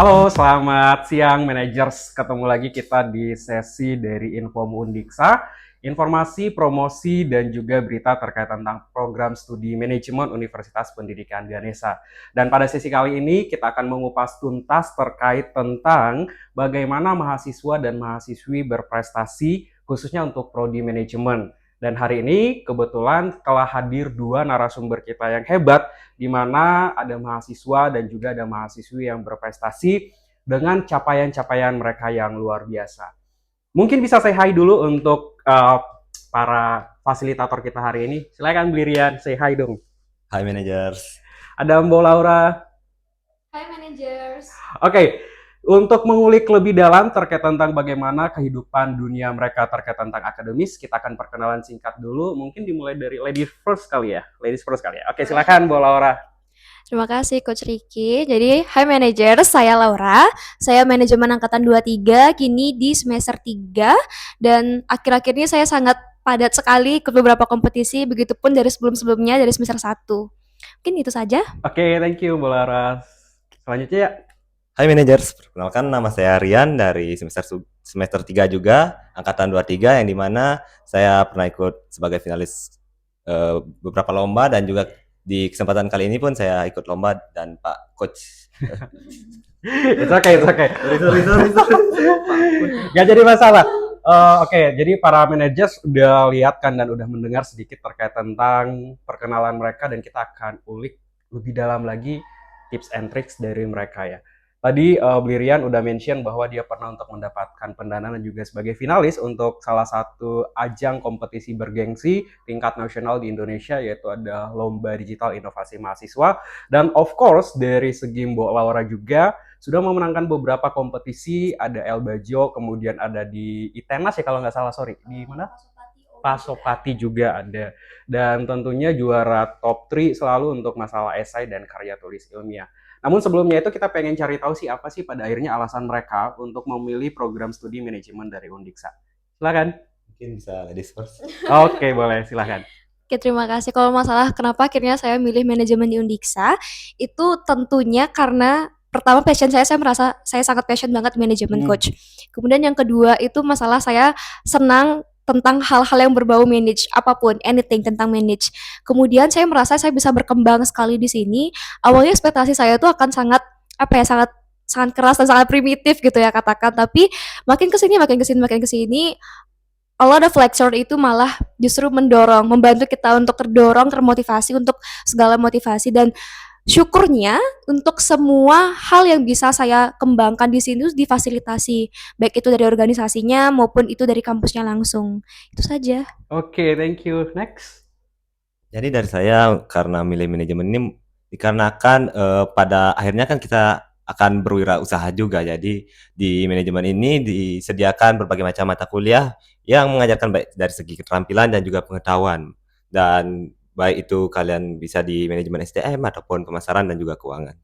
Halo, selamat siang managers. Ketemu lagi kita di sesi dari Infomu Undiksa, informasi, promosi, dan juga berita terkait tentang program studi manajemen Universitas Pendidikan Ganesha. Dan pada sesi kali ini kita akan mengupas tuntas terkait tentang bagaimana mahasiswa dan mahasiswi berprestasi khususnya untuk prodi manajemen. Dan hari ini kebetulan telah hadir dua narasumber kita yang hebat, di mana ada mahasiswa dan juga ada mahasiswi yang berprestasi dengan capaian-capaian mereka yang luar biasa. Mungkin bisa say hi dulu untuk para fasilitator kita hari ini. Silakan Blirian, say hi dong. Hai managers. Ada Mbak Laura. Hai managers. Oke, untuk mengulik lebih dalam terkait tentang bagaimana kehidupan dunia mereka terkait tentang akademis, kita akan perkenalan singkat dulu. Mungkin dimulai dari ladies first kali ya. Ladies first kali ya. Oke, silakan Mbak Laura. Terima kasih Coach Ricky. Jadi, hai managers, saya Laura. Saya manajemen angkatan 23, kini di semester 3 dan akhir-akhir ini saya sangat padat sekali ke beberapa kompetisi, begitupun dari sebelum-sebelumnya dari semester 1. Mungkin itu saja. Oke, thank you Mbak Laura. Selanjutnya ya. Hai managers, perkenalkan nama saya Rian dari semester 3 juga, angkatan 23 yang dimana saya pernah ikut sebagai finalis beberapa lomba dan juga di kesempatan kali ini pun saya ikut lomba dan Pak Coach. It's okay, it's okay. Sorry. Gak jadi masalah. Oke, jadi para managers udah lihat kan dan udah mendengar sedikit terkait tentang perkenalan mereka dan kita akan ulik lebih dalam lagi tips and tricks dari mereka ya. Tadi Blirian udah mention bahwa dia pernah untuk mendapatkan pendanaan dan juga sebagai finalis untuk salah satu ajang kompetisi bergengsi tingkat nasional di Indonesia, yaitu ada Lomba Digital Inovasi Mahasiswa. Dan of course dari segi Mbok Laura juga sudah memenangkan beberapa kompetisi, ada El Bajo, kemudian ada di Itenas ya kalau nggak salah, sorry, di mana? Pasopati juga ada. Dan tentunya juara top 3 selalu untuk masalah esai dan karya tulis ilmiah. Namun sebelumnya itu kita pengen cari tahu sih apa sih pada akhirnya alasan mereka untuk memilih program studi manajemen dari Undiksa. Silakan. Mungkin bisa ladies first. Oke, boleh, silakan. Oke, terima kasih. Kalau masalah kenapa akhirnya saya milih manajemen di Undiksa, itu tentunya karena pertama passion saya merasa saya sangat passion banget manajemen coach. Kemudian yang kedua itu masalah saya senang tentang hal-hal yang berbau manage, apapun, anything tentang manage. Kemudian saya merasa saya bisa berkembang sekali di sini. Awalnya ekspektasi saya tuh akan sangat apa ya, sangat sangat keras dan sangat primitif gitu ya katakan, tapi makin kesini a lot of lecture itu malah justru mendorong, membantu kita untuk terdorong, termotivasi untuk segala motivasi dan syukurnya untuk semua hal yang bisa saya kembangkan di sini difasilitasi, baik itu dari organisasinya maupun itu dari kampusnya langsung. Itu saja. Oke, thank you. Next. Jadi dari saya karena milih manajemen ini dikarenakan pada akhirnya kan kita akan berwirausaha juga. Jadi di manajemen ini disediakan berbagai macam mata kuliah yang mengajarkan baik dari segi keterampilan dan juga pengetahuan. Dan baik itu kalian bisa di manajemen SDM ataupun pemasaran dan juga keuangan.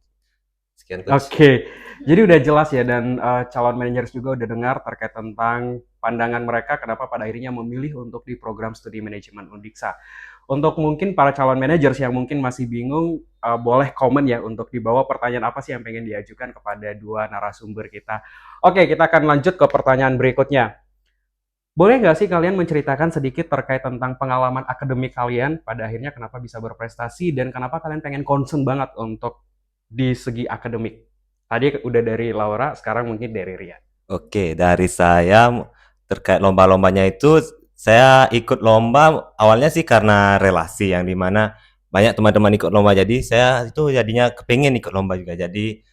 Sekian coach. Oke, jadi udah jelas ya dan calon managers juga udah dengar terkait tentang pandangan mereka kenapa pada akhirnya memilih untuk di program studi manajemen Undiksa. Untuk mungkin para calon managers yang mungkin masih bingung, boleh komen ya untuk di bawah pertanyaan apa sih yang pengen diajukan kepada dua narasumber kita. Oke, kita akan lanjut ke pertanyaan berikutnya. Boleh nggak sih kalian menceritakan sedikit terkait tentang pengalaman akademik kalian pada akhirnya kenapa bisa berprestasi dan kenapa kalian pengen concern banget untuk di segi akademik? Tadi udah dari Laura, sekarang mungkin dari Rian. Oke, dari saya terkait lomba-lombanya itu saya ikut lomba awalnya sih karena relasi yang dimana banyak teman-teman ikut lomba jadi saya itu jadinya kepengen ikut lomba juga jadi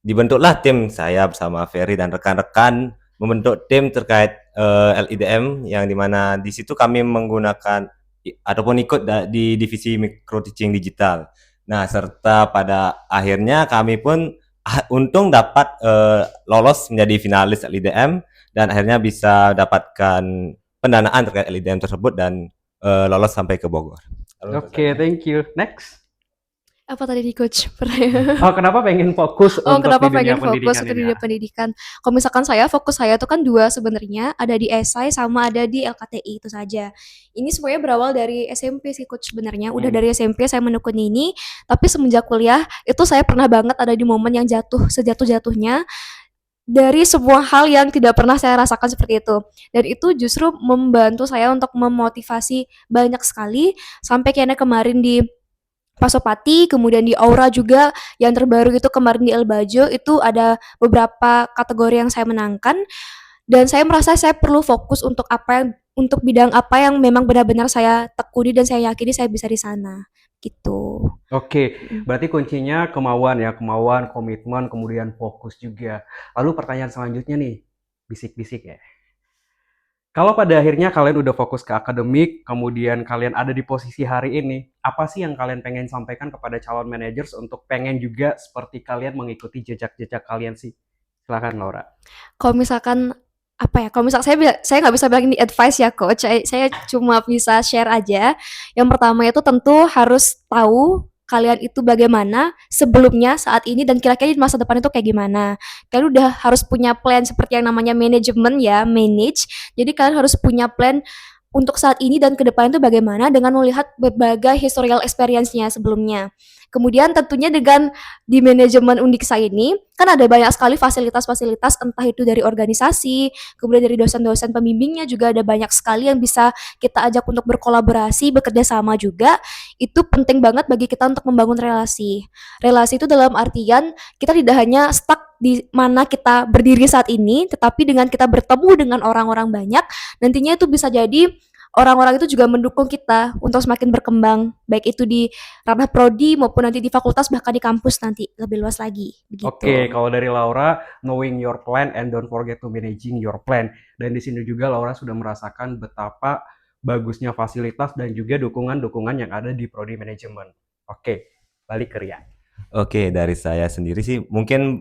dibentuklah tim saya bersama Ferry dan rekan-rekan membentuk tim terkait LIDM yang dimana di situ kami menggunakan ataupun ikut di divisi micro teaching digital. Nah serta pada akhirnya kami pun untung dapat lolos menjadi finalis LIDM dan akhirnya bisa dapatkan pendanaan terkait LIDM tersebut dan lolos sampai ke Bogor. Oke, thank you. Next. Apa tadi nih Coach? Oh, kenapa pengen fokus Oh, untuk kenapa di dunia pengen fokus pendidikan ke ini? dunia pendidikan? Kalau misalkan saya, fokus saya tuh kan 2 sebenarnya, ada di esai sama ada di LKTI, itu saja. Ini semuanya berawal dari SMP sih Coach sebenarnya, udah Hmm. dari SMP saya menekuni ini, tapi semenjak kuliah, itu saya pernah banget ada di momen yang jatuh sejatuh-jatuhnya, dari semua hal yang tidak pernah saya rasakan seperti itu. Dan itu justru membantu saya untuk memotivasi banyak sekali, sampai kayaknya kemarin di Pasopati, kemudian di Aura juga yang terbaru itu kemarin di El Bajo itu ada beberapa kategori yang saya menangkan dan saya merasa saya perlu fokus untuk bidang apa yang memang benar-benar saya tekuni dan saya yakini saya bisa di sana gitu. Oke, Mhm. berarti kuncinya kemauan ya, kemauan, komitmen, kemudian fokus juga. Lalu pertanyaan selanjutnya nih, bisik-bisik ya. Kalau pada akhirnya kalian udah fokus ke akademik, kemudian kalian ada di posisi hari ini, apa sih yang kalian pengen sampaikan kepada calon managers untuk pengen juga seperti kalian mengikuti jejak-jejak kalian sih? Silakan Laura. Kalau misalkan apa ya, kalau misal saya nggak bisa bilang ini advice ya Coach, saya cuma bisa share aja. Yang pertama itu tentu harus tahu kalian itu bagaimana sebelumnya, saat ini, dan kira-kira di masa depan itu kayak gimana. Kalian udah harus punya plan seperti yang namanya manajemen ya, manage. Jadi kalian harus punya plan untuk saat ini dan ke depan itu bagaimana dengan melihat berbagai historical experience-nya sebelumnya. Kemudian tentunya dengan di manajemen Undiksa ini kan ada banyak sekali fasilitas-fasilitas entah itu dari organisasi, kemudian dari dosen-dosen pembimbingnya juga ada banyak sekali yang bisa kita ajak untuk berkolaborasi, bekerja sama juga. Itu penting banget bagi kita untuk membangun relasi. Relasi itu dalam artian kita tidak hanya stuck di mana kita berdiri saat ini, tetapi dengan kita bertemu dengan orang-orang banyak, nantinya itu bisa jadi orang-orang itu juga mendukung kita untuk semakin berkembang, baik itu di ranah prodi maupun nanti di fakultas bahkan di kampus nanti lebih luas lagi Oke, begitu. kalau dari Laura, knowing your plan and don't forget to managing your plan. Dan di sini juga Laura sudah merasakan betapa bagusnya fasilitas dan juga dukungan-dukungan yang ada di prodi manajemen. Oke, balik ke Rian. Oke, dari saya sendiri sih mungkin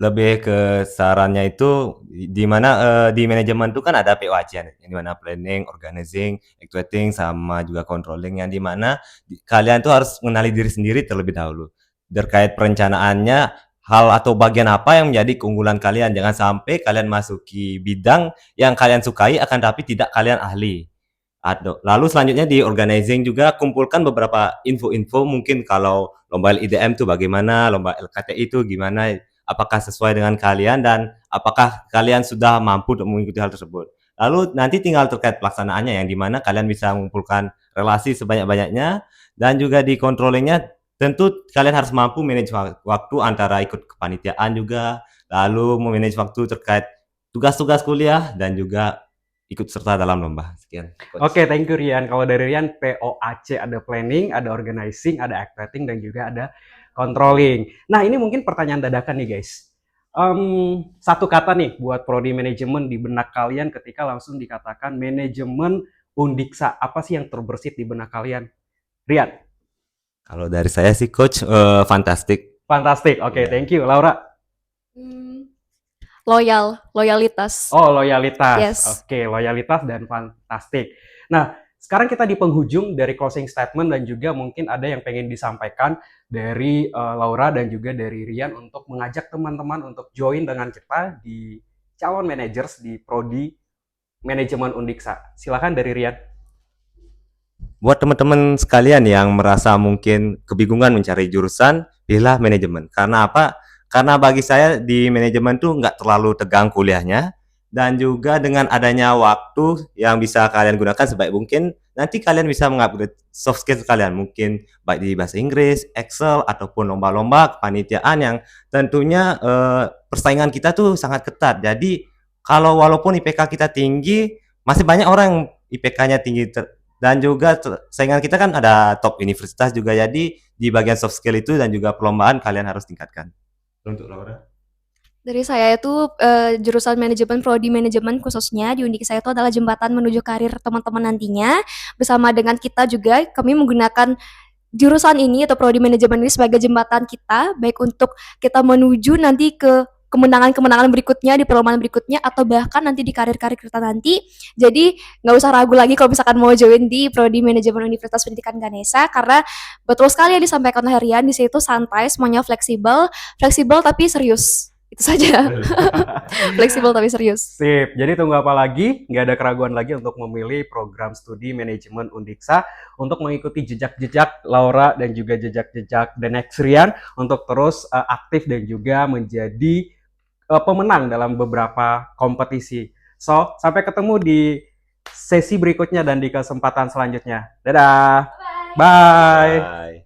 lebih ke sarannya itu di mana, di manajemen itu kan ada POAC yang di mana planning, organizing, executing, sama juga controlling yang di mana kalian tuh harus mengenali diri sendiri terlebih dahulu. Terkait perencanaannya, hal atau bagian apa yang menjadi keunggulan kalian. Jangan sampai kalian masuki bidang yang kalian sukai akan tapi tidak kalian ahli. Lalu selanjutnya di organizing juga kumpulkan beberapa info-info mungkin kalau lomba IDM itu bagaimana, lomba LKTI itu gimana, apakah sesuai dengan kalian dan apakah kalian sudah mampu untuk mengikuti hal tersebut. Lalu nanti tinggal terkait pelaksanaannya yang dimana kalian bisa mengumpulkan relasi sebanyak-banyaknya dan juga di controllingnya tentu kalian harus mampu manage waktu antara ikut kepanitiaan juga, lalu memanage waktu terkait tugas-tugas kuliah dan juga ikut serta dalam lomba. Sekian, Coach. Oke, thank you Rian. Kalau dari Rian, POAC ada planning, ada organizing, ada activating, dan juga ada controlling. Nah, ini mungkin pertanyaan dadakan nih guys. Satu kata nih buat prodi manajemen di benak kalian ketika langsung dikatakan manajemen Undiksa. Apa sih yang terbersit di benak kalian? Rian, Kalau dari saya sih Coach, fantastik. fantastik. Oke, Iya. thank you. Laura? Loyalitas. Oh, loyalitas. Yes. Oke, loyalitas dan fantastik. Nah, sekarang kita di penghujung dari closing statement dan juga mungkin ada yang pengen disampaikan dari Laura dan juga dari Rian untuk mengajak teman-teman untuk join dengan kita di calon managers di prodi manajemen Undiksa. Silakan dari Rian. Buat teman-teman sekalian yang merasa mungkin kebingungan mencari jurusan, pilihlah manajemen. Karena apa? Karena bagi saya di manajemen tuh nggak terlalu tegang kuliahnya dan juga dengan adanya waktu yang bisa kalian gunakan sebaik mungkin, nanti kalian bisa mengupgrade soft skill kalian mungkin baik di bahasa Inggris, Excel ataupun lomba-lomba kepanitiaan yang tentunya persaingan kita tuh sangat ketat. Jadi kalau walaupun IPK kita tinggi, masih banyak orang yang IPK-nya tinggi dan juga saingan kita kan ada top universitas juga, jadi di bagian soft skill itu dan juga perlombaan kalian harus tingkatkan. Untuk Laura? Dari saya itu jurusan manajemen, prodi manajemen khususnya di Undip saya itu adalah jembatan menuju karir teman-teman nantinya. Bersama dengan kita juga kami menggunakan jurusan ini atau prodi manajemen ini sebagai jembatan kita baik untuk kita menuju nanti ke kemenangan-kemenangan berikutnya di perlombaan berikutnya atau bahkan nanti di karir-karir kita nanti. Jadi nggak usah ragu lagi kalau misalkan mau join di Prodi Manajemen Universitas Pendidikan Ganesha, karena betul sekali yang disampaikan Herian, di situ santai, semuanya fleksibel, fleksibel tapi serius. Itu saja. Fleksibel tapi serius. Sip, jadi tunggu apa lagi? Nggak ada keraguan lagi untuk memilih program studi manajemen Undiksa untuk mengikuti jejak-jejak Laura dan juga jejak-jejak Denex Rian untuk terus aktif dan juga menjadi pemenang dalam beberapa kompetisi. So, sampai ketemu di sesi berikutnya dan di kesempatan selanjutnya. Dadah! Bye! Bye.